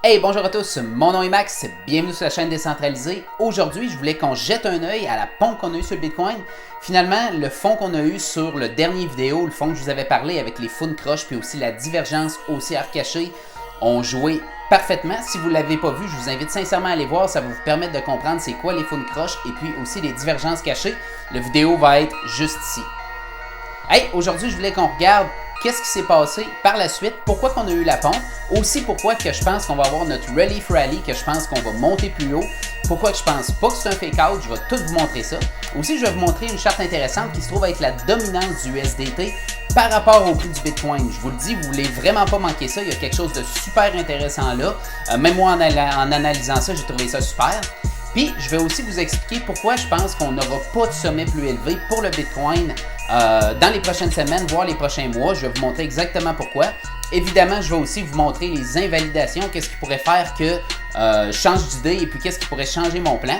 Hey, bonjour à tous, mon nom est Max, bienvenue sur la chaîne décentralisée. Aujourd'hui, je voulais qu'on jette un œil à la pompe qu'on a eue sur le Bitcoin. Finalement, le fond qu'on a eu sur le dernier vidéo, le fond que je vous avais parlé avec les faux croches puis aussi la divergence haussière cachée, ont joué parfaitement. Si vous ne l'avez pas vu, je vous invite sincèrement à aller voir, ça va vous permettre de comprendre c'est quoi les faux croches et puis aussi les divergences cachées. La vidéo va être juste ici. Hey, aujourd'hui, je voulais qu'on regarde qu'est-ce qui s'est passé par la suite, pourquoi qu'on a eu la pompe, aussi pourquoi que je pense qu'on va avoir notre Relief Rally, que je pense qu'on va monter plus haut, pourquoi que je pense pas que c'est un fake out, je vais tout vous montrer ça. Aussi, je vais vous montrer une charte intéressante qui se trouve être la dominance du USDT par rapport au prix du Bitcoin. Je vous le dis, vous voulez vraiment pas manquer ça, il y a quelque chose de super intéressant là. Même moi, en analysant ça, j'ai trouvé ça super. Puis, je vais aussi vous expliquer pourquoi je pense qu'on n'aura pas de sommet plus élevé pour le Bitcoin dans les prochaines semaines, voire les prochains mois. Je vais vous montrer exactement pourquoi. Évidemment, je vais aussi vous montrer les invalidations, qu'est-ce qui pourrait faire que je change d'idée et puis qu'est-ce qui pourrait changer mon plan.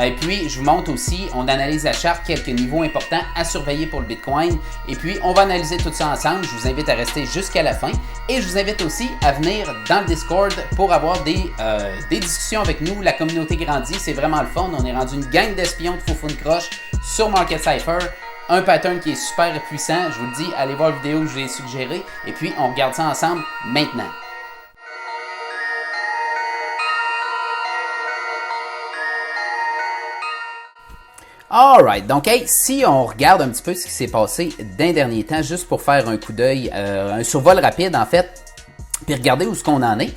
Et puis, je vous montre aussi, on analyse la charte, quelques niveaux importants à surveiller pour le Bitcoin. Et puis, on va analyser tout ça ensemble. Je vous invite à rester jusqu'à la fin. Et je vous invite aussi à venir dans le Discord pour avoir des discussions avec nous. La communauté grandit, c'est vraiment le fun. On est rendu une gang d'espions de faux de croche sur Market Cypher. Un pattern qui est super puissant. Je vous le dis, allez voir la vidéo que je vous ai suggérée. Et puis, on regarde ça ensemble maintenant. Alright, donc hey, si on regarde un petit peu ce qui s'est passé d'un dernier temps, juste pour faire un coup d'œil, un survol rapide en fait, puis regarder où est-ce qu'on en est.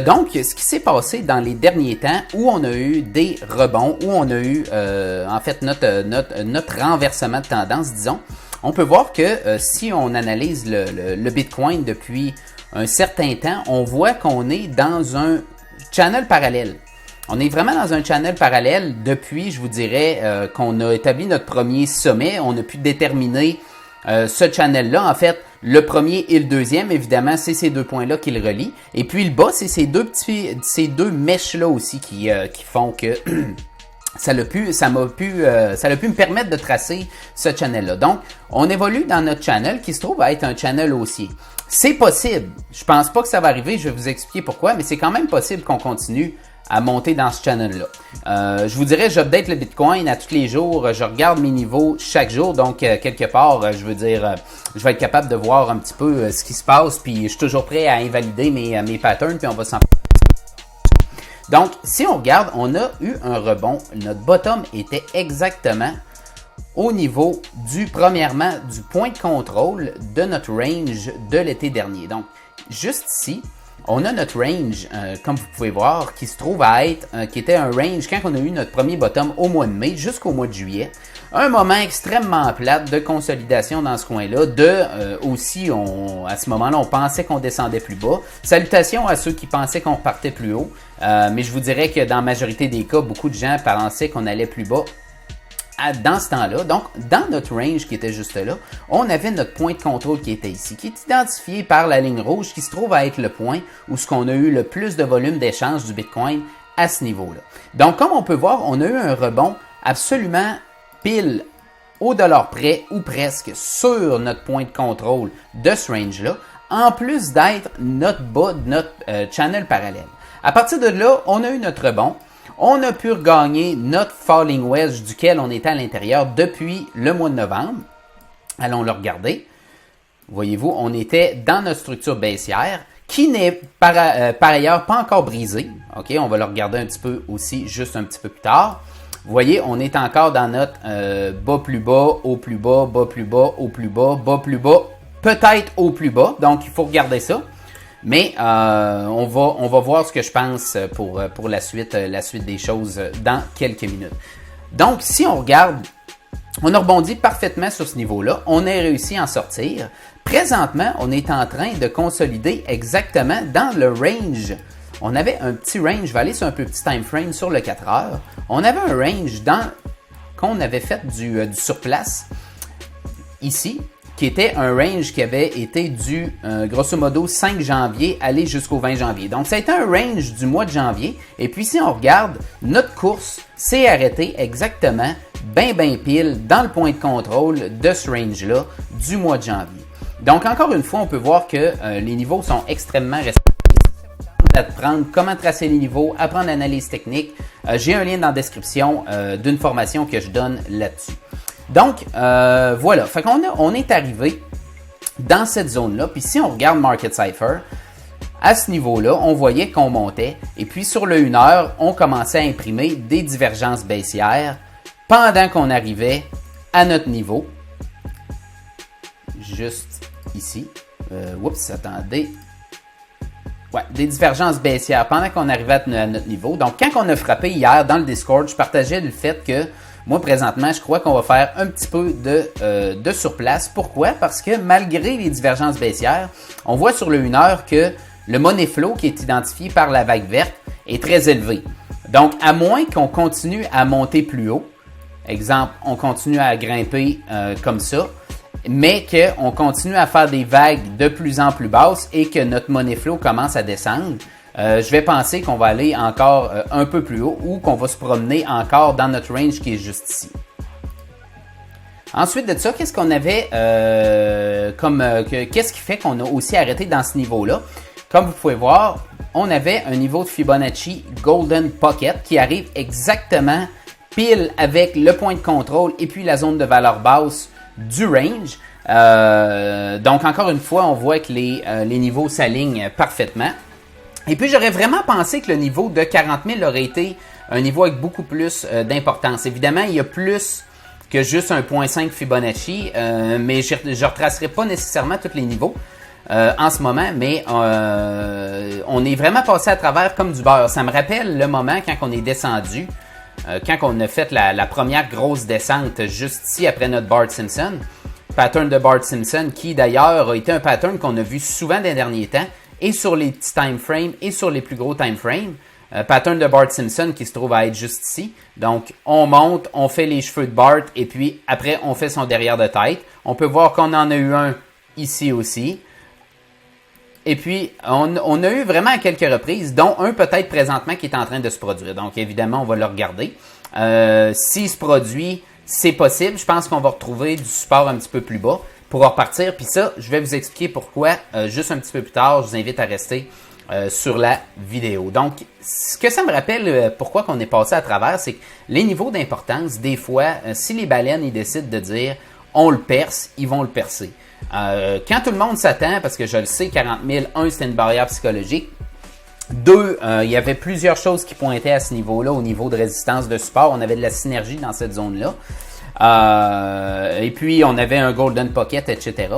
Donc, ce qui s'est passé dans les derniers temps, où on a eu des rebonds, où on a eu en fait notre renversement de tendance, disons, on peut voir que si on analyse le Bitcoin depuis un certain temps, on voit qu'on est dans un channel parallèle. On est vraiment dans un channel parallèle depuis, je vous dirais, qu'on a établi notre premier sommet. On a pu déterminer ce channel-là. En fait, le premier et le deuxième, évidemment, c'est ces deux points-là qui le relient. Et puis le bas, c'est ces deux mèches-là aussi qui font que ça a pu me permettre de tracer ce channel-là. Donc, on évolue dans notre channel qui se trouve à être un channel haussier. C'est possible. Je pense pas que ça va arriver. Je vais vous expliquer pourquoi, mais c'est quand même possible qu'on continue à monter dans ce channel-là. Je vous dirais, j'update le Bitcoin à tous les jours. Je regarde mes niveaux chaque jour. Donc, quelque part, je veux dire, je vais être capable de voir un petit peu ce qui se passe. Puis, je suis toujours prêt à invalider mes patterns. Puis, on va s'en parler. Donc, si on regarde, on a eu un rebond. Notre bottom était exactement au niveau premièrement, du point de contrôle de notre range de l'été dernier. Donc, juste ici, on a notre range, comme vous pouvez voir, qui se trouve à être, qui était un range quand on a eu notre premier bottom au mois de mai jusqu'au mois de juillet. Un moment extrêmement plate de consolidation dans ce coin-là. Aussi, à ce moment-là, on pensait qu'on descendait plus bas. Salutations à ceux qui pensaient qu'on repartait plus haut. Mais je vous dirais que dans la majorité des cas, beaucoup de gens pensaient qu'on allait plus bas dans ce temps-là. Donc, dans notre range qui était juste là, on avait notre point de contrôle qui était ici, qui est identifié par la ligne rouge, qui se trouve à être le point où ce qu'on a eu le plus de volume d'échange du Bitcoin à ce niveau-là. Donc, comme on peut voir, on a eu un rebond absolument pile au dollar près ou presque sur notre point de contrôle de ce range-là, en plus d'être notre bas de notre channel parallèle. À partir de là, on a eu notre rebond. On a pu regagner notre falling wedge duquel on était à l'intérieur depuis le mois de novembre. Allons le regarder. Voyez-vous, on était dans notre structure baissière qui n'est par ailleurs pas encore brisée. OK, on va le regarder un petit peu aussi, juste un petit peu plus tard. Vous voyez, on est encore dans notre bas plus bas, haut plus bas, bas plus bas, haut plus bas, bas plus bas, peut-être haut plus bas. Donc, il faut regarder ça. Mais on va voir ce que je pense pour la suite des choses dans quelques minutes. Donc, si on regarde, on a rebondi parfaitement sur ce niveau-là. On a réussi à en sortir. Présentement, on est en train de consolider exactement dans le range. On avait un petit range, je vais aller sur un peu petit time frame sur le 4 heures. On avait un range qu'on avait fait du surplace ici, qui était un range qui avait été du, grosso modo, 5 janvier aller jusqu'au 20 janvier. Donc, ça a été un range du mois de janvier. Et puis, si on regarde, notre course s'est arrêtée exactement, bien pile, dans le point de contrôle de ce range-là du mois de janvier. Donc, encore une fois, on peut voir que les niveaux sont extrêmement respectés. apprendre comment tracer les niveaux, apprendre l'analyse technique, j'ai un lien dans la description d'une formation que je donne là-dessus. Donc, voilà. Fait on est arrivé dans cette zone-là. Puis si on regarde Market Cypher, à ce niveau-là, on voyait qu'on montait. Et puis sur le 1 heure, on commençait à imprimer des divergences baissières pendant qu'on arrivait à notre niveau. Juste ici. Oups, attendez. Ouais, des divergences baissières pendant qu'on arrivait à notre niveau. Donc, quand on a frappé hier dans le Discord, je partageais le fait que moi, présentement, je crois qu'on va faire un petit peu de surplace. Pourquoi? Parce que malgré les divergences baissières, on voit sur le 1 heure que le money flow qui est identifié par la vague verte est très élevé. Donc, à moins qu'on continue à monter plus haut, exemple, on continue à grimper comme ça, mais qu'on continue à faire des vagues de plus en plus basses et que notre money flow commence à descendre, je vais penser qu'on va aller encore un peu plus haut ou qu'on va se promener encore dans notre range qui est juste ici. Ensuite de ça, qu'est-ce qu'on avait qu'est-ce qui fait qu'on a aussi arrêté dans ce niveau-là? Comme vous pouvez voir, on avait un niveau de Fibonacci Golden Pocket qui arrive exactement pile avec le point de contrôle et puis la zone de valeur basse du range. Donc encore une fois, on voit que les niveaux s'alignent parfaitement. Et puis j'aurais vraiment pensé que le niveau de 40 000 aurait été un niveau avec beaucoup plus d'importance. Évidemment, il y a plus que juste 1.5 Fibonacci, mais je ne retracerai pas nécessairement tous les niveaux en ce moment, mais on est vraiment passé à travers comme du beurre. Ça me rappelle le moment quand on est descendu, quand on a fait la première grosse descente juste ici après notre Bart Simpson. Pattern de Bart Simpson qui d'ailleurs a été un pattern qu'on a vu souvent dans les derniers temps et sur les petits time frames et sur les plus gros time frames. Pattern de Bart Simpson qui se trouve à être juste ici. Donc, on monte, on fait les cheveux de Bart et puis après, on fait son derrière de tête. On peut voir qu'on en a eu un ici aussi. Et puis, on a eu vraiment à quelques reprises, dont un peut-être présentement qui est en train de se produire. Donc, évidemment, on va le regarder. S'il se produit, c'est possible. Je pense qu'on va retrouver du support un petit peu plus bas pour repartir. Puis ça, je vais vous expliquer pourquoi juste un petit peu plus tard. Je vous invite à rester sur la vidéo. Donc, ce que ça me rappelle, pourquoi qu'on est passé à travers, c'est que les niveaux d'importance, des fois, si les baleines ils décident de dire on le perce, ils vont le percer. Quand tout le monde s'attend, parce que je le sais, 40 000, un, c'était une barrière psychologique. Deux, il y avait plusieurs choses qui pointaient à ce niveau-là, au niveau de résistance de support. On avait de la synergie dans cette zone-là. Et puis, on avait un Golden Pocket, etc.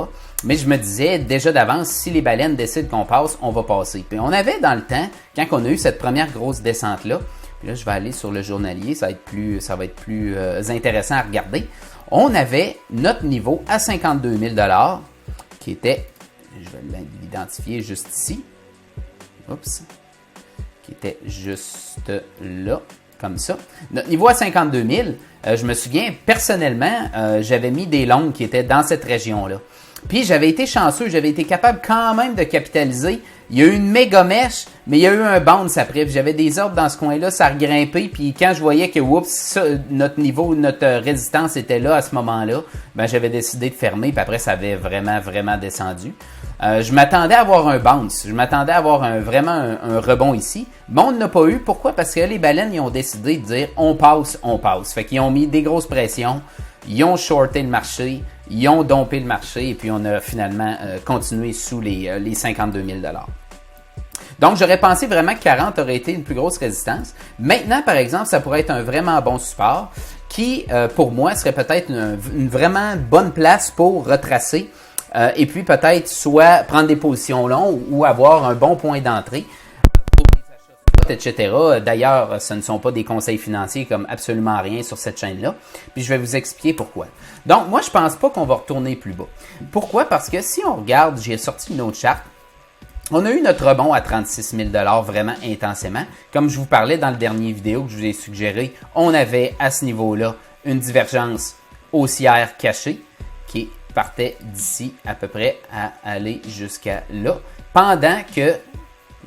Mais je me disais déjà d'avance, si les baleines décident qu'on passe, on va passer. Puis on avait dans le temps, quand on a eu cette première grosse descente-là, puis là, je vais aller sur le journalier, ça va être plus intéressant à regarder. On avait notre niveau à 52 000 $ qui était, je vais l'identifier juste ici, oups, qui était juste là, comme ça. Notre niveau à 52 000, je me souviens, personnellement, j'avais mis des longues qui étaient dans cette région-là. Puis j'avais été chanceux, j'avais été capable quand même de capitaliser. Il y a eu une méga mèche, mais il y a eu un bounce après. Puis j'avais des ordres dans ce coin-là, ça a regrimpé. Puis quand je voyais que notre niveau, notre résistance était là à ce moment-là, ben j'avais décidé de fermer. Puis après, ça avait vraiment, vraiment descendu. Je m'attendais à avoir un bounce. Je m'attendais à avoir vraiment un rebond ici. Mais on n'a pas eu. Pourquoi? Parce que les baleines, ils ont décidé de dire on passe, on passe. Fait qu'ils ont mis des grosses pressions. Ils ont shorté le marché. Ils ont dompé le marché. Et puis, on a finalement continué sous les 52 000 $. Donc, j'aurais pensé vraiment que 40 aurait été une plus grosse résistance. Maintenant, par exemple, ça pourrait être un vraiment bon support qui, pour moi, serait peut-être une vraiment bonne place pour retracer et puis peut-être soit prendre des positions longues ou avoir un bon point d'entrée pour des achats spot, etc. D'ailleurs, ce ne sont pas des conseils financiers comme absolument rien sur cette chaîne-là. Puis je vais vous expliquer pourquoi. Donc, moi, je pense pas qu'on va retourner plus bas. Pourquoi? Parce que si on regarde, j'ai sorti une autre charte. On a eu notre rebond à 36 000 $ vraiment intensément. Comme je vous parlais dans le dernier vidéo que je vous ai suggéré, on avait à ce niveau-là une divergence haussière cachée qui partait d'ici à peu près à aller jusqu'à là, pendant que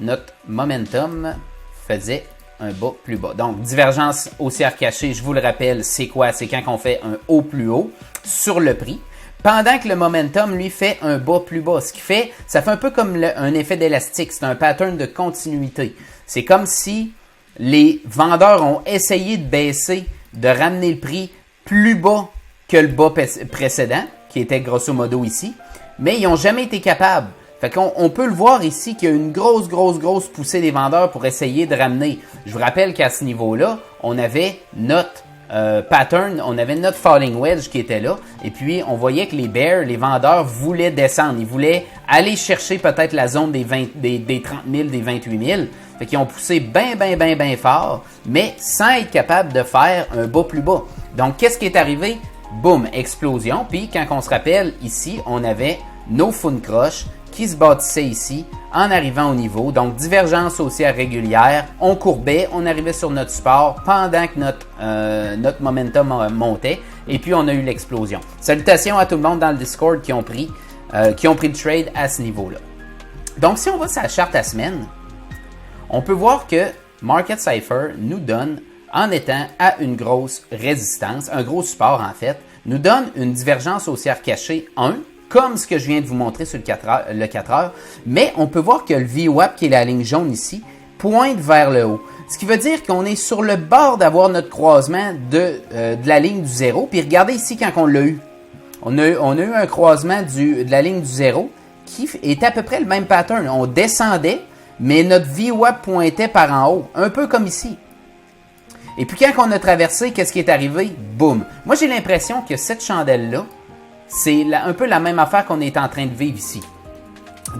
notre momentum faisait un bas plus bas. Donc, divergence haussière cachée, je vous le rappelle, c'est quoi? C'est quand on fait un haut plus haut sur le prix. pendant que le momentum, lui, fait un bas plus bas. Ce qui fait, ça fait un peu comme un effet d'élastique. C'est un pattern de continuité. C'est comme si les vendeurs ont essayé de baisser, de ramener le prix plus bas que le bas précédent, qui était grosso modo ici, mais ils n'ont jamais été capables. Fait qu'on peut le voir ici qu'il y a une grosse poussée des vendeurs pour essayer de ramener. Je vous rappelle qu'à ce niveau-là, on avait notre pattern, on avait notre falling wedge qui était là, et puis on voyait que les bears, les vendeurs voulaient descendre, ils voulaient aller chercher peut-être la zone des 30 000, des 28 000, fait qu'ils ont poussé bien fort, mais sans être capable de faire un bas plus bas. Donc qu'est-ce qui est arrivé? Boum, explosion, puis quand on se rappelle, ici, on avait nos fonds de croche qui se bâtissaient ici en arrivant au niveau. Donc, divergence haussière régulière. On courbait, on arrivait sur notre support pendant que notre momentum montait. Et puis, on a eu l'explosion. Salutations à tout le monde dans le Discord qui ont pris le trade à ce niveau-là. Donc, si on va sur la charte à semaine, on peut voir que Market Cypher nous donne, en étant à une grosse résistance, un gros support en fait, nous donne une divergence haussière cachée 1, comme ce que je viens de vous montrer sur le 4 heures, mais on peut voir que le VWAP, qui est la ligne jaune ici, pointe vers le haut. Ce qui veut dire qu'on est sur le bord d'avoir notre croisement de la ligne du 0. Puis regardez ici quand on l'a eu. On a eu un croisement de la ligne du 0 qui est à peu près le même pattern. On descendait, mais notre VWAP pointait par en haut, un peu comme ici. Et puis quand on a traversé, qu'est-ce qui est arrivé? Boum! Moi, j'ai l'impression que cette chandelle-là, c'est un peu la même affaire qu'on est en train de vivre ici.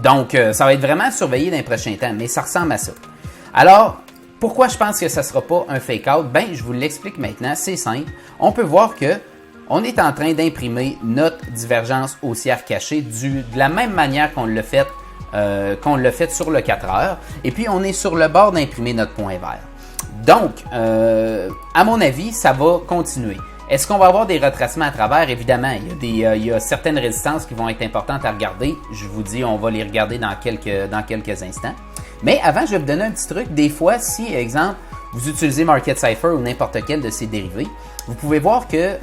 Donc, ça va être vraiment surveillé dans les prochains temps, mais ça ressemble à ça. Alors, pourquoi je pense que ça ne sera pas un fake-out? Ben, je vous l'explique maintenant, c'est simple. On peut voir que on est en train d'imprimer notre divergence haussière cachée de la même manière qu'on l'a fait sur le 4 heures. Et puis, on est sur le bord d'imprimer notre point vert. Donc, à mon avis, ça va continuer. Est-ce qu'on va avoir des retracements à travers? Évidemment, il y a certaines résistances qui vont être importantes à regarder. Je vous dis, on va les regarder dans quelques instants. Mais avant, je vais vous donner un petit truc. Des fois, si, exemple, vous utilisez Market Cypher ou n'importe quel de ses dérivés, vous pouvez voir que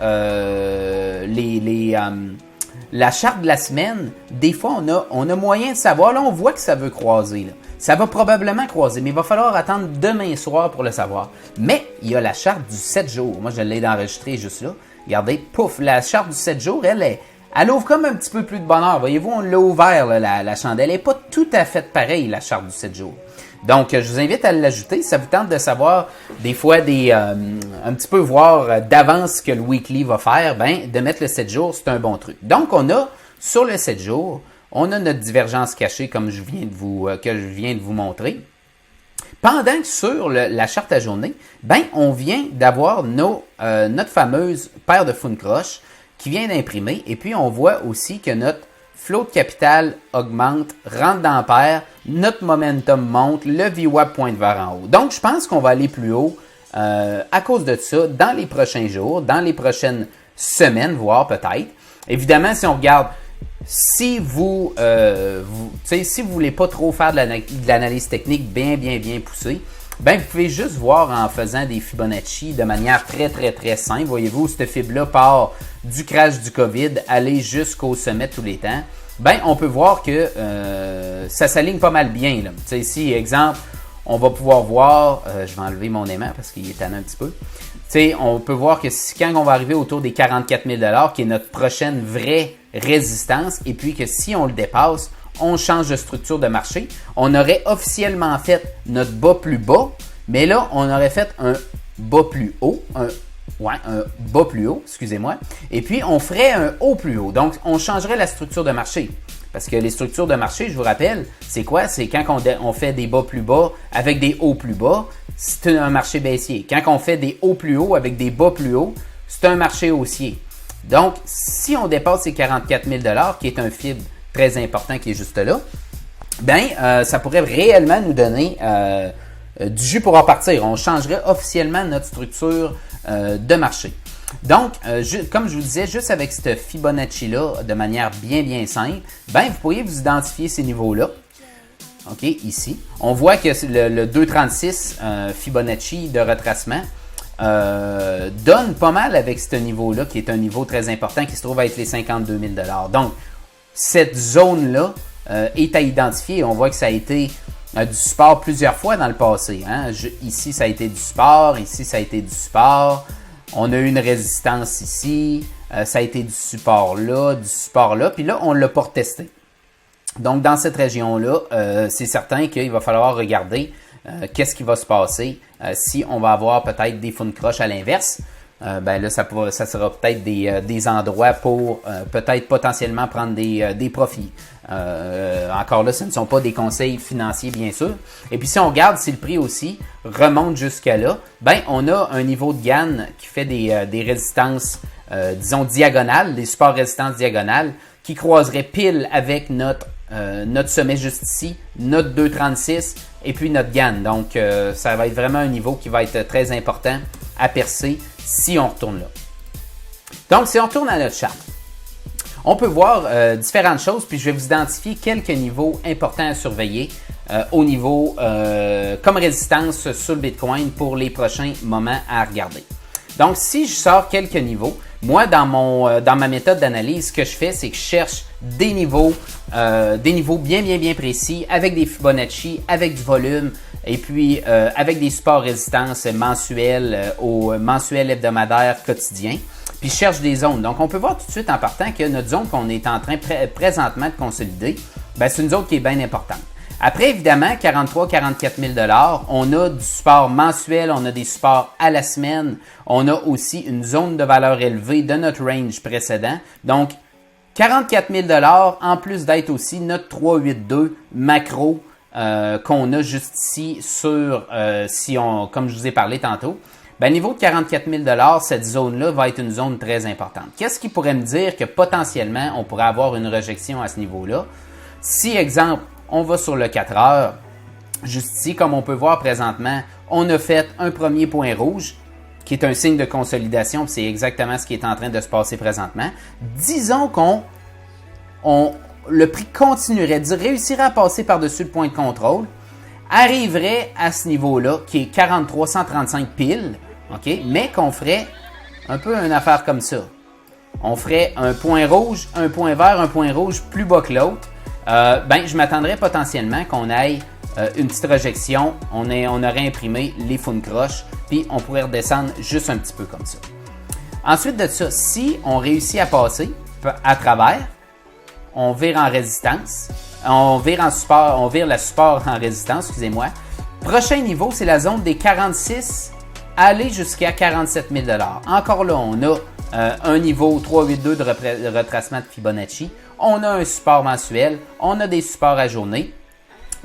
la charte de la semaine, des fois, on a moyen de savoir. Là, on voit que ça veut croiser. Là. Ça va probablement croiser, mais il va falloir attendre demain soir pour le savoir. Mais il y a la charte du 7 jours. Moi, je l'ai enregistrée juste là. Regardez, pouf, la charte du 7 jours, elle ouvre comme un petit peu plus de bonheur. Voyez-vous, on l'a ouvert, là, la chandelle. Elle n'est pas tout à fait pareille, la charte du 7 jours. Donc, je vous invite à l'ajouter. Si ça vous tente de savoir, des fois, un petit peu voir d'avance ce que le weekly va faire, ben, de mettre le 7 jours, c'est un bon truc. Donc, on a, sur le 7 jours, on a notre divergence cachée, comme que je viens de vous montrer. Pendant que sur la charte à journée, ben, on vient d'avoir notre fameuse paire de fonds de croche qui vient d'imprimer. Et puis, on voit aussi que notre flot de capital augmente, rentre dans paire, notre momentum monte, le VWAP pointe vers en haut. Donc, je pense qu'on va aller plus haut à cause de ça dans les prochains jours, dans les prochaines semaines, voire peut-être. Évidemment, si on regarde, si vous voulez pas trop faire de l'analyse technique bien poussée, ben vous pouvez juste voir en faisant des Fibonacci de manière très simple. Voyez-vous, cette fibre-là part du crash du COVID, aller jusqu'au sommet tous les temps. Ben, on peut voir que ça s'aligne pas mal bien. Là. Ici, exemple, on va pouvoir voir, je vais enlever mon aimant parce qu'il est tanné un petit peu. On peut voir que quand on va arriver autour des 44 000 $, qui est notre prochaine vraie résistance, et puis que si on le dépasse, on change de structure de marché. On aurait officiellement fait notre bas plus bas, mais là, on aurait fait un bas plus haut, un bas plus haut, excusez-moi, et puis on ferait un haut plus haut. Donc, on changerait la structure de marché. Parce que les structures de marché, je vous rappelle, c'est quoi? C'est quand on fait des bas plus bas avec des hauts plus bas, c'est un marché baissier. Quand on fait des hauts plus hauts avec des bas plus hauts, c'est un marché haussier. Donc, si on dépasse ces 44 000 $, qui est un fibre très important qui est juste là, ben, ça pourrait réellement nous donner du jus pour en partir. On changerait officiellement notre structure de marché. Donc, comme je vous disais, juste avec cette Fibonacci-là, de manière bien simple, ben, vous pourriez vous identifier ces niveaux-là. OK, ici. On voit que le 2,36 Fibonacci de retracement donne pas mal avec ce niveau-là, qui est un niveau très important, qui se trouve à être les 52 000 $. Donc, cette zone-là est à identifier. On voit que ça a été du support plusieurs fois dans le passé. Hein? Ici, ça a été du support. Ici, ça a été du support. On a eu une résistance ici. Ça a été du support là. Puis là, on ne l'a pas retesté. Donc, dans cette région-là, c'est certain qu'il va falloir regarder qu'est-ce qui va se passer si on va avoir peut-être des fonds de croche à l'inverse. Ben là, ça sera peut-être des endroits pour peut-être potentiellement prendre des profits. Encore là, ce ne sont pas des conseils financiers, bien sûr. Et puis, si on regarde si le prix aussi remonte jusqu'à là, ben on a un niveau de gain qui fait des résistances, disons, diagonales, des supports résistance diagonales, qui croiseraient pile avec notre sommet juste ici, notre 2,36 et puis notre gain. Donc, ça va être vraiment un niveau qui va être très important à percer si on retourne là. Donc, si on retourne à notre charte, on peut voir différentes choses, puis je vais vous identifier quelques niveaux importants à surveiller au niveau comme résistance sur le Bitcoin pour les prochains moments à regarder. Donc, si je sors quelques niveaux, moi, dans ma méthode d'analyse, ce que je fais, c'est que je cherche des niveaux bien précis, avec des Fibonacci, avec du volume, et puis avec des supports résistance mensuels, hebdomadaires, quotidiens. Puis je cherche des zones. Donc, on peut voir tout de suite en partant que notre zone qu'on est en train présentement de consolider, ben, c'est une zone qui est bien importante. Après, évidemment, 43-44 000 $, on a du support mensuel, on a des supports à la semaine, on a aussi une zone de valeur élevée de notre range précédent. Donc, 44 000 $, en plus d'être aussi notre 382 macro qu'on a juste ici sur, comme je vous ai parlé tantôt. Ben, niveau de 44 000 $, cette zone-là va être une zone très importante. Qu'est-ce qui pourrait me dire que potentiellement, on pourrait avoir une rejection à ce niveau-là? Si, exemple, on va sur le 4 heures, juste ici, comme on peut voir présentement, on a fait un premier point rouge, qui est un signe de consolidation, c'est exactement ce qui est en train de se passer présentement. Disons le prix continuerait, réussirait à passer par-dessus le point de contrôle, arriverait à ce niveau-là, qui est 4335 piles, okay, mais qu'on ferait un peu une affaire comme ça. On ferait un point rouge, un point vert, un point rouge plus bas que l'autre. Je m'attendrais potentiellement qu'on aille une petite rejection, on aurait imprimé les fonds de croche, puis on pourrait redescendre juste un petit peu comme ça. Ensuite de ça, si on réussit à passer à travers, on vire en résistance, on vire le support en résistance, excusez-moi. Prochain niveau, c'est la zone des 46, aller jusqu'à 47 000 $. Encore là, on a un niveau 382 de retracement de Fibonacci. On a un support mensuel, on a des supports à journée.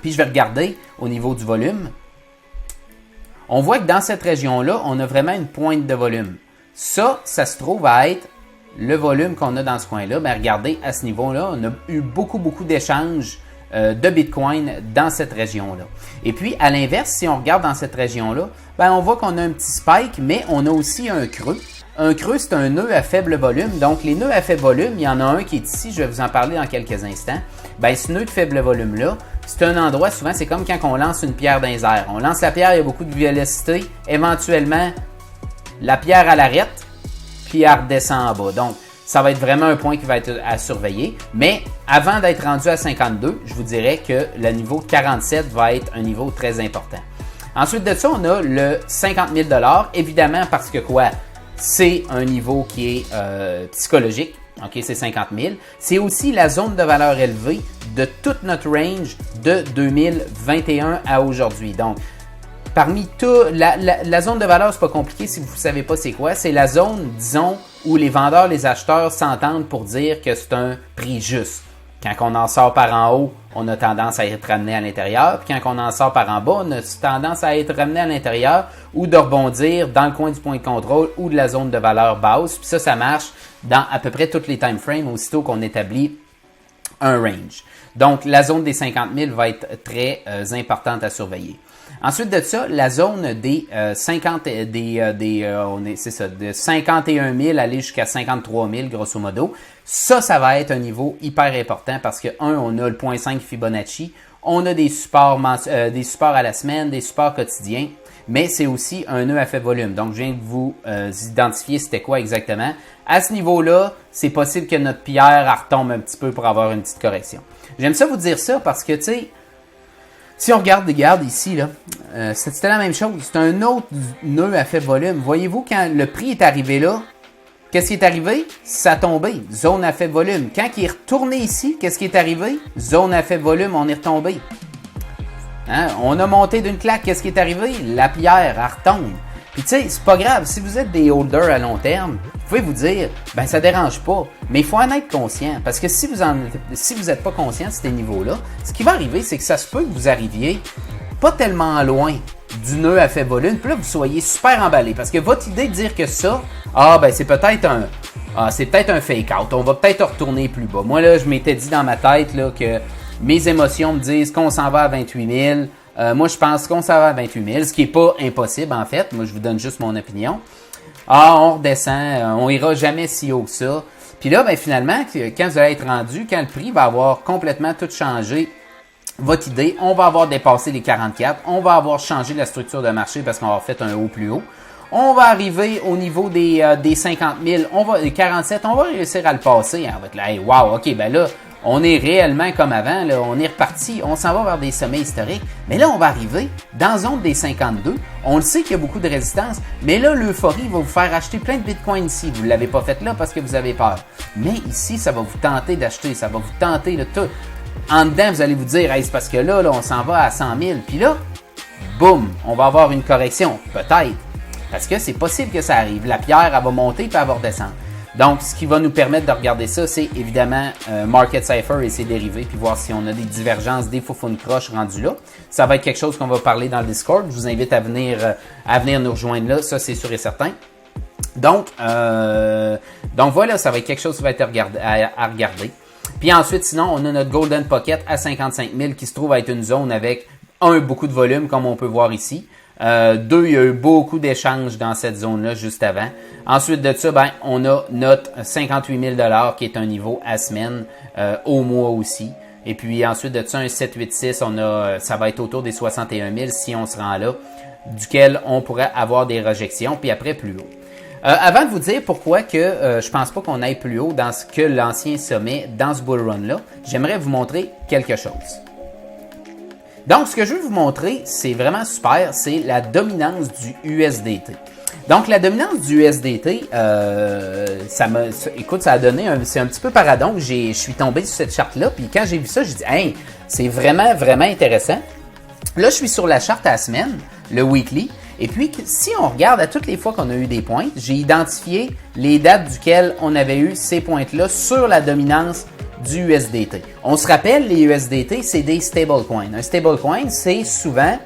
Puis je vais regarder au niveau du volume. On voit que dans cette région-là, on a vraiment une pointe de volume. Ça se trouve à être le volume qu'on a dans ce coin-là. Ben regardez, à ce niveau-là, on a eu beaucoup d'échanges de Bitcoin dans cette région-là. Et puis, à l'inverse, si on regarde dans cette région-là, ben on voit qu'on a un petit spike, mais on a aussi un creux. Un creux, c'est un nœud à faible volume. Donc, les nœuds à faible volume, il y en a un qui est ici, je vais vous en parler dans quelques instants. Ben, ce nœud de faible volume-là, c'est un endroit, souvent, c'est comme quand on lance une pierre dans les airs. On lance la pierre, il y a beaucoup de vélocité. Éventuellement, la pierre, elle arrête, puis elle redescend en bas. Donc, ça va être vraiment un point qui va être à surveiller. Mais avant d'être rendu à 52, je vous dirais que le niveau 47 va être un niveau très important. Ensuite de ça, on a le 50 000 $. Évidemment, parce que quoi? C'est un niveau qui est psychologique. OK, c'est 50 000. C'est aussi la zone de valeur élevée de toute notre range de 2021 à aujourd'hui. Donc, parmi tout, la zone de valeur, c'est pas compliqué si vous ne savez pas c'est quoi. C'est la zone, disons, où les vendeurs, les acheteurs s'entendent pour dire que c'est un prix juste. Quand on en sort par en haut, on a tendance à être ramené à l'intérieur. Puis quand on en sort par en bas, on a tendance à être ramené à l'intérieur ou de rebondir dans le coin du point de contrôle ou de la zone de valeur basse. Puis ça marche dans à peu près tous les time frames aussitôt qu'on établit un range. Donc, la zone des 50 000 va être très importante à surveiller. Ensuite de ça, la zone des 51 000 aller jusqu'à 53 000 grosso modo. Ça va être un niveau hyper important parce que, on a le 0.5 Fibonacci, On a des supports à la semaine, des supports quotidiens, mais c'est aussi un nœud à faible volume. Donc, je viens de vous identifier c'était quoi exactement. À ce niveau-là, c'est possible que notre pierre retombe un petit peu pour avoir une petite correction. J'aime ça vous dire ça parce que, tu sais, si on regarde ici, là, c'était la même chose. C'est un autre nœud à faible volume. Voyez-vous, quand le prix est arrivé là, qu'est-ce qui est arrivé? Ça a tombé. Zone à faible volume. Quand il est retourné ici, qu'est-ce qui est arrivé? Zone à faible volume, on est retombé. Hein? On a monté d'une claque. Qu'est-ce qui est arrivé? La pierre, elle retombe. Puis tu sais, c'est pas grave. Si vous êtes des holders à long terme, vous pouvez vous dire, ben ça dérange pas. Mais il faut en être conscient. Parce que si vous n'êtes pas conscient de ces niveaux-là, ce qui va arriver, c'est que ça se peut que vous arriviez pas tellement loin du nœud à faible volume, puis là, vous soyez super emballé. Parce que votre idée de dire que ça, c'est peut-être un fake-out. On va peut-être retourner plus bas. Moi, là, je m'étais dit dans ma tête là, que mes émotions me disent qu'on s'en va à 28 000. Moi, je pense qu'on s'en va à 28 000, ce qui n'est pas impossible, en fait. Moi, je vous donne juste mon opinion. On redescend, on ira jamais si haut que ça. Puis là, ben finalement, quand vous allez être rendu, quand le prix va avoir complètement tout changé, votre idée, on va avoir dépassé les 44, on va avoir changé la structure de marché parce qu'on va avoir fait un haut plus haut. On va arriver au niveau des 50 000, les 47, on va réussir à le passer. On va être là, hey, wow, ok, ben là, on est réellement comme avant, là, on est reparti, on s'en va vers des sommets historiques, mais là, on va arriver dans la zone des 52. On le sait qu'il y a beaucoup de résistance, mais là, l'euphorie va vous faire acheter plein de bitcoins ici. Vous ne l'avez pas fait là parce que vous avez peur. Mais ici, ça va vous tenter d'acheter, ça va vous tenter de tout. En dedans, vous allez vous dire, hey, c'est parce que là, on s'en va à 100 000. Puis là, boum, on va avoir une correction. Peut-être. Parce que c'est possible que ça arrive. La pierre, elle va monter puis elle va redescendre. Donc, ce qui va nous permettre de regarder ça, c'est évidemment Market Cypher et ses dérivés, puis voir si on a des divergences, des foufounes croches rendues là. Ça va être quelque chose qu'on va parler dans le Discord. Je vous invite à venir nous rejoindre là, ça c'est sûr et certain. Donc voilà, ça va être quelque chose qui va être à regarder. Puis ensuite, sinon, on a notre Golden Pocket à 55 000 qui se trouve à être une zone avec beaucoup de volume, comme on peut voir ici. Il y a eu beaucoup d'échanges dans cette zone-là juste avant. Ensuite de ça, on a notre 58 000 $ qui est un niveau à semaine, au mois aussi. Et puis ensuite de ça, un 786, ça va être autour des 61 000 si on se rend là, duquel on pourrait avoir des rejections, puis après plus haut. Avant de vous dire pourquoi que je pense pas qu'on aille plus haut dans ce que l'ancien sommet, dans ce bull run-là, j'aimerais vous montrer quelque chose. Donc, ce que je veux vous montrer, c'est vraiment super, c'est la dominance du USDT. Donc, la dominance du USDT, ça a donné, c'est un petit peu paradoxe. Je suis tombé sur cette charte-là, puis quand j'ai vu ça, j'ai dit, hey, c'est vraiment, vraiment intéressant. Là, je suis sur la charte à la semaine, le weekly, et puis si on regarde à toutes les fois qu'on a eu des pointes, j'ai identifié les dates duquel on avait eu ces pointes-là sur la dominance du USDT. On se rappelle, les USDT, c'est des stablecoins. Un stablecoin, c'est souvent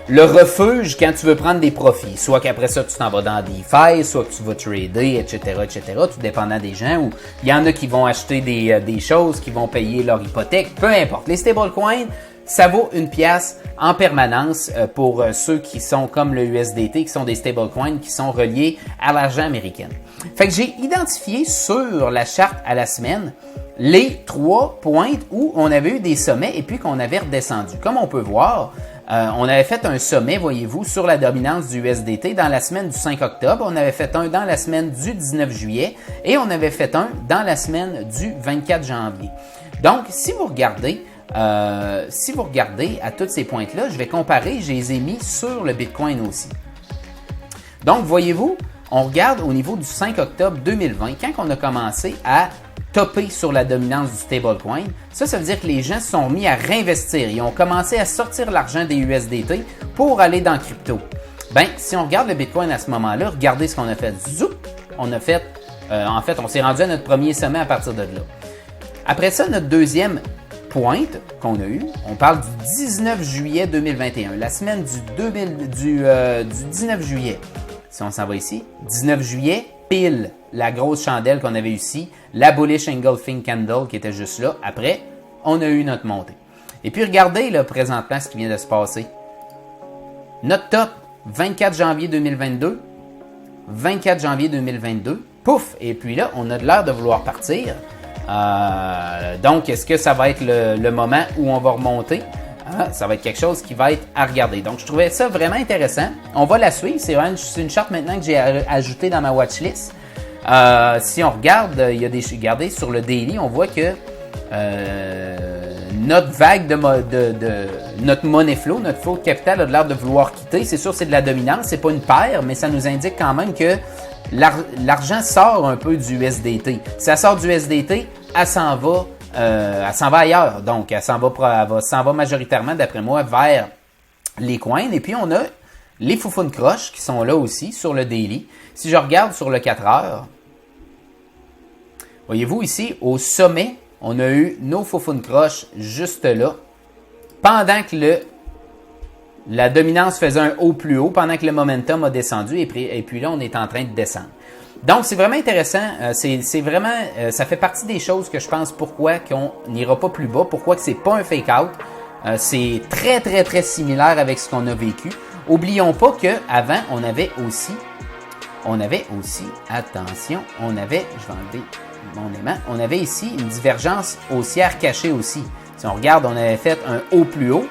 le refuge quand tu veux prendre des profits. Soit qu'après ça, tu t'en vas dans DeFi, soit que tu vas trader, etc., tout dépendant des gens. Ou il y en a qui vont acheter des choses, qui vont payer leur hypothèque, peu importe. Les stablecoins, ça vaut une pièce en permanence pour ceux qui sont comme le USDT, qui sont des stablecoins, qui sont reliés à l'argent américain. Fait que j'ai identifié sur la charte à la semaine les 3 pointes où on avait eu des sommets et puis qu'on avait redescendu. Comme on peut voir, on avait fait un sommet, voyez-vous, sur la dominance du USDT dans la semaine du 5 octobre. On avait fait un dans la semaine du 19 juillet et on avait fait un dans la semaine du 24 janvier. Donc, si vous regardez à toutes ces pointes-là, je vais comparer, je les ai mis sur le Bitcoin aussi. Donc, voyez-vous, on regarde au niveau du 5 octobre 2020, quand on a commencé à topper sur la dominance du stablecoin, ça veut dire que les gens se sont mis à réinvestir. Ils ont commencé à sortir l'argent des USDT pour aller dans le crypto. Si on regarde le Bitcoin à ce moment-là, regardez ce qu'on a fait. Zoup! On s'est rendu à notre premier sommet à partir de là. Après ça, notre deuxième pointe qu'on a eue, on parle du 19 juillet 2021, la semaine du 19 juillet. Si on s'en va ici, 19 juillet, pile la grosse chandelle qu'on avait ici, la bullish engulfing candle qui était juste là. Après, on a eu notre montée. Et puis regardez là présentement ce qui vient de se passer. Notre top, 24 janvier 2022, 24 janvier 2022, pouf! Et puis là, on a de l'air de vouloir partir. Donc, est-ce que ça va être le moment où on va remonter? Ça va être quelque chose qui va être à regarder. Donc, je trouvais ça vraiment intéressant. On va la suivre. C'est une charte maintenant que j'ai ajoutée dans ma watchlist. Si on regarde, il y a regardez sur le daily, on voit que notre vague de notre money flow, notre flow de capital a l'air de vouloir quitter. C'est sûr, c'est de la dominance, c'est pas une paire, mais ça nous indique quand même que l'argent sort un peu du USDT. Si ça sort du USDT, elle s'en va ailleurs. Donc, elle s'en va majoritairement, d'après moi, vers les coins. Et puis, on a les foufounes croches qui sont là aussi sur le daily. Si je regarde sur le 4 heures, voyez-vous ici, au sommet, on a eu nos foufounes croches juste là, pendant que la dominance faisait un haut plus haut, pendant que le momentum a descendu, et puis là, on est en train de descendre. Donc, c'est vraiment intéressant. C'est vraiment, ça fait partie des choses que je pense pourquoi qu'on n'ira pas plus bas, pourquoi que c'est pas un fake-out. C'est très, très, très similaire avec ce qu'on a vécu. Oublions pas qu'avant, on avait aussi, attention, je vais enlever mon aimant, on avait ici une divergence haussière cachée aussi. Si on regarde, on avait fait un haut plus haut,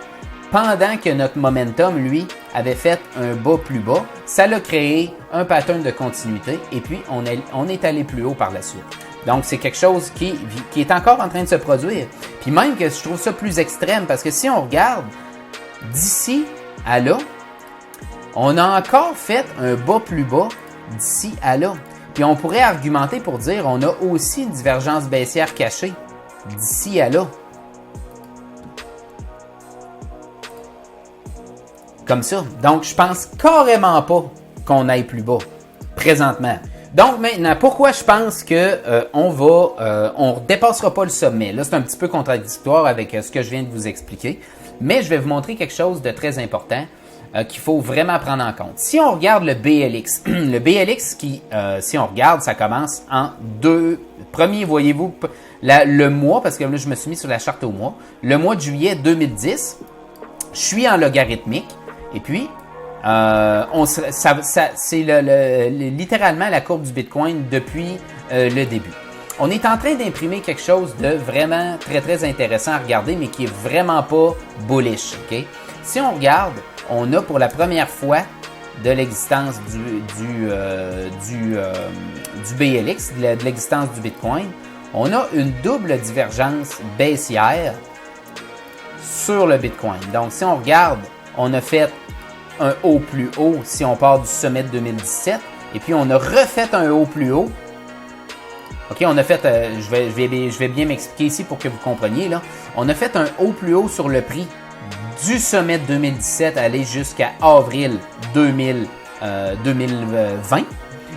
pendant que notre momentum, lui, avait fait un bas plus bas. Ça l'a créé un pattern de continuité, et puis on est allé plus haut par la suite. Donc, c'est quelque chose qui est encore en train de se produire. Puis même que je trouve ça plus extrême, parce que si on regarde d'ici à là, on a encore fait un bas plus bas d'ici à là. Puis on pourrait argumenter pour dire on a aussi une divergence baissière cachée d'ici à là. Comme ça. Donc, je pense carrément pas qu'on aille plus bas présentement. Donc maintenant, pourquoi je pense que on ne dépassera pas le sommet? Là, c'est un petit peu contradictoire avec ce que je viens de vous expliquer, mais je vais vous montrer quelque chose de très important qu'il faut vraiment prendre en compte. Si on regarde le BLX, le BLX qui, si on regarde, ça commence en deux. Premier, voyez-vous, le mois, parce que là, je me suis mis sur la charte au mois. Le mois de juillet 2010, je suis en logarithmique, et puis c'est littéralement la courbe du Bitcoin depuis le début. On est en train d'imprimer quelque chose de vraiment très, très intéressant à regarder, mais qui est vraiment pas bullish. Okay? Si on regarde, on a pour la première fois de l'existence du BLX, de l'existence du Bitcoin, on a une double divergence baissière sur le Bitcoin. Donc, si on regarde, on a fait un haut plus haut si on part du sommet de 2017, et puis on a refait un haut plus haut. OK, on a fait, je vais bien m'expliquer ici pour que vous compreniez, là. On a fait un haut plus haut sur le prix du sommet de 2017 aller jusqu'à avril 2020.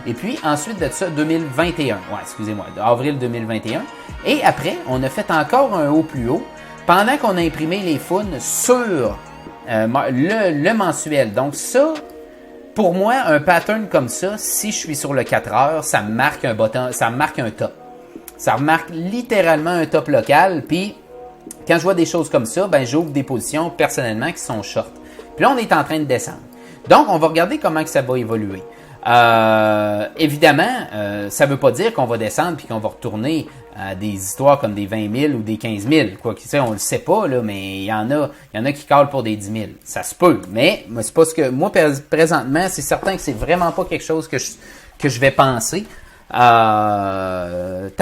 Et puis ensuite de ça, 2021. Ouais, excusez-moi, avril 2021. Et après, on a fait encore un haut plus haut pendant qu'on a imprimé les founes sur le mensuel. Donc ça, pour moi, un pattern comme ça, si je suis sur le 4 heures, ça me marque un botton, ça me marque un top. Ça remarque littéralement un top local. Puis quand je vois des choses comme ça, ben j'ouvre des positions personnellement qui sont short. Puis là, on est en train de descendre. Donc, on va regarder comment que ça va évoluer. Évidemment, ça ne veut pas dire qu'on va descendre puis qu'on va retourner à des histoires comme des 20 000 ou des 15 000. Quoi qu'il on le sait pas, là, mais il y en a qui calent pour des 10 000. Ça se peut, mais c'est pas ce que moi, présentement, c'est certain que c'est vraiment pas quelque chose que je vais penser. Tant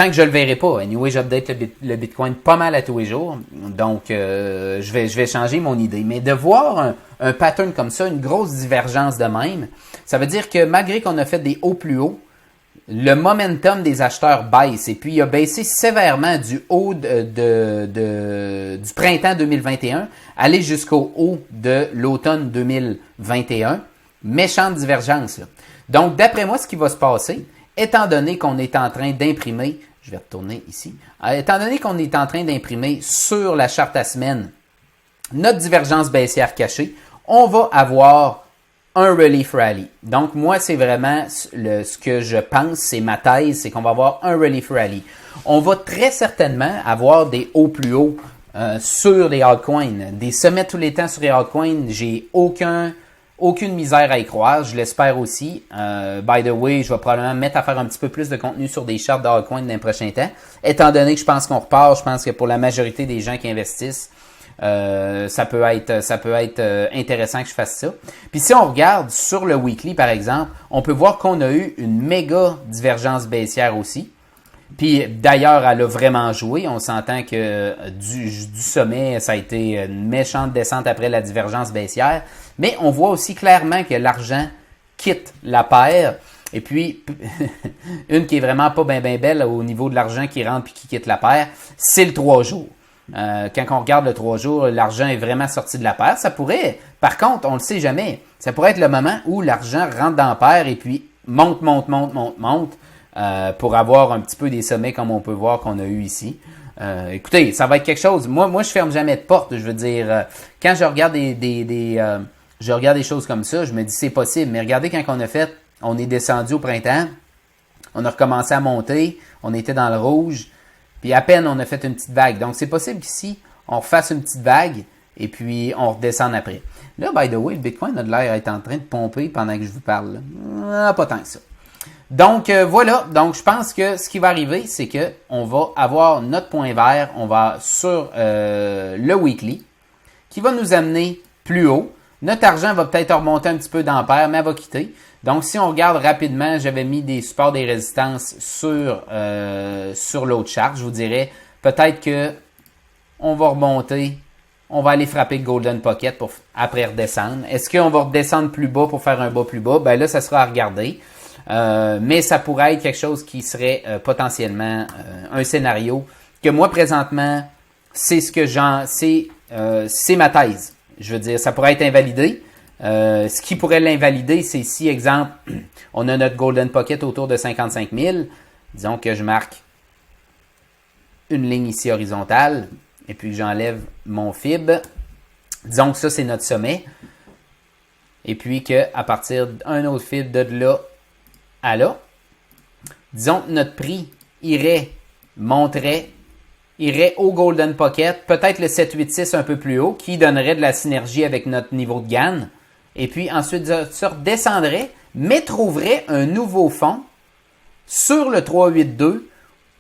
que je le verrai pas. Anyway, j'update le Bitcoin pas mal à tous les jours. Donc, je vais changer mon idée. Mais de voir un pattern comme ça, une grosse divergence de même, ça veut dire que malgré qu'on a fait des hauts plus hauts, le momentum des acheteurs baisse. Et puis, il a baissé sévèrement du haut du printemps 2021, aller jusqu'au haut de l'automne 2021. Méchante divergence, là. Donc, d'après moi, ce qui va se passer, étant donné qu'on est en train d'imprimer, je vais retourner ici, étant donné qu'on est en train d'imprimer sur la charte à semaine notre divergence baissière cachée, on va avoir un relief rally. Donc, moi, c'est vraiment ce que je pense, c'est ma thèse, c'est qu'on va avoir un relief rally. On va très certainement avoir des hauts plus hauts sur les altcoins. Des sommets tous les temps sur les altcoins, j'ai aucune misère à y croire, je l'espère aussi. By the way, je vais probablement me mettre à faire un petit peu plus de contenu sur des charts d'altcoins dans les prochains temps. Étant donné que je pense qu'on repart, je pense que pour la majorité des gens qui investissent, Ça peut être intéressant que je fasse ça. Puis si on regarde sur le weekly, par exemple, on peut voir qu'on a eu une méga divergence baissière aussi. Puis d'ailleurs, elle a vraiment joué. On s'entend que du sommet, ça a été une méchante descente après la divergence baissière. Mais on voit aussi clairement que l'argent quitte la paire. Et puis, une qui est vraiment pas bien belle au niveau de l'argent qui rentre puis qui quitte la paire, c'est le 3 jours. Quand on regarde le 3 jours, l'argent est vraiment sorti de la paire. Ça pourrait, par contre, on ne le sait jamais, ça pourrait être le moment où l'argent rentre dans la paire et puis monte pour avoir un petit peu des sommets comme on peut voir qu'on a eu ici. Écoutez, ça va être quelque chose. Moi, je ferme jamais de porte. Je veux dire, quand je regarde je regarde des choses comme ça, je me dis c'est possible. Mais regardez quand on a fait, on est descendu au printemps, on a recommencé à monter, on était dans le rouge, puis à peine on a fait une petite vague. Donc c'est possible qu'ici, on refasse une petite vague et puis on redescende après. Là, by the way, le Bitcoin a de l'air d'être en train de pomper pendant que je vous parle. Pas tant que ça. Donc voilà, donc je pense que ce qui va arriver, c'est que on va avoir notre point vert, on va sur le weekly, qui va nous amener plus haut. Notre argent va peut-être remonter un petit peu d'ampère, mais elle va quitter. Donc si on regarde rapidement, j'avais mis des supports, des résistances sur l'autre charte. Je vous dirais peut-être que on va remonter, on va aller frapper le Golden Pocket pour après redescendre. Est-ce qu'on va redescendre plus bas pour faire un bas plus bas? Ben là, ça sera à regarder. Mais ça pourrait être quelque chose qui serait potentiellement un scénario que moi présentement, c'est ma thèse. Je veux dire, ça pourrait être invalidé. Ce qui pourrait l'invalider, c'est si, exemple, on a notre Golden Pocket autour de 55 000. Disons que je marque une ligne ici horizontale et puis que j'enlève mon fib. Disons que ça, c'est notre sommet. Et puis qu'à partir d'un autre fib de là à là, disons que notre prix irait au Golden Pocket, peut-être le 786 un peu plus haut, qui donnerait de la synergie avec notre niveau de gain. Et puis ensuite, ça redescendrait, mais trouverait un nouveau fond sur le 382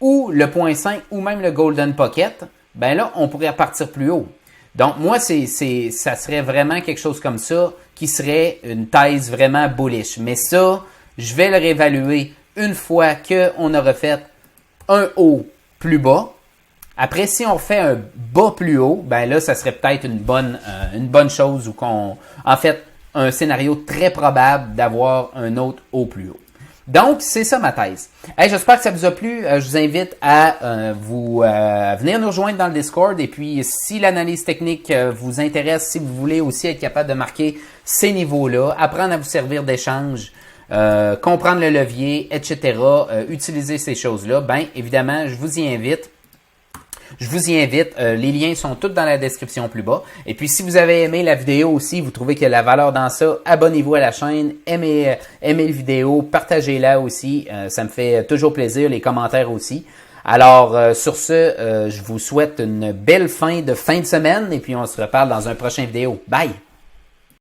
ou le 0.5 ou même le Golden Pocket. Ben là, on pourrait repartir plus haut. Donc moi, ça serait vraiment quelque chose comme ça qui serait une thèse vraiment bullish. Mais ça, je vais le réévaluer une fois qu'on aura fait un haut plus bas. Après, si on fait un bas plus haut, ben là, ça serait peut-être une bonne chose ou en fait, un scénario très probable d'avoir un autre haut plus haut. Donc, c'est ça ma thèse. Hey, j'espère que ça vous a plu. Je vous invite à venir nous rejoindre dans le Discord. Et puis, si l'analyse technique vous intéresse, si vous voulez aussi être capable de marquer ces niveaux-là, apprendre à vous servir d'échange, comprendre le levier, etc., utiliser ces choses-là, ben évidemment, je vous y invite. Les liens sont tous dans la description plus bas. Et puis, si vous avez aimé la vidéo aussi, vous trouvez qu'il y a de la valeur dans ça, abonnez-vous à la chaîne, aimez la vidéo, partagez-la aussi. Ça me fait toujours plaisir, les commentaires aussi. Alors, sur ce, je vous souhaite une belle fin de semaine et puis on se reparle dans un prochain vidéo. Bye!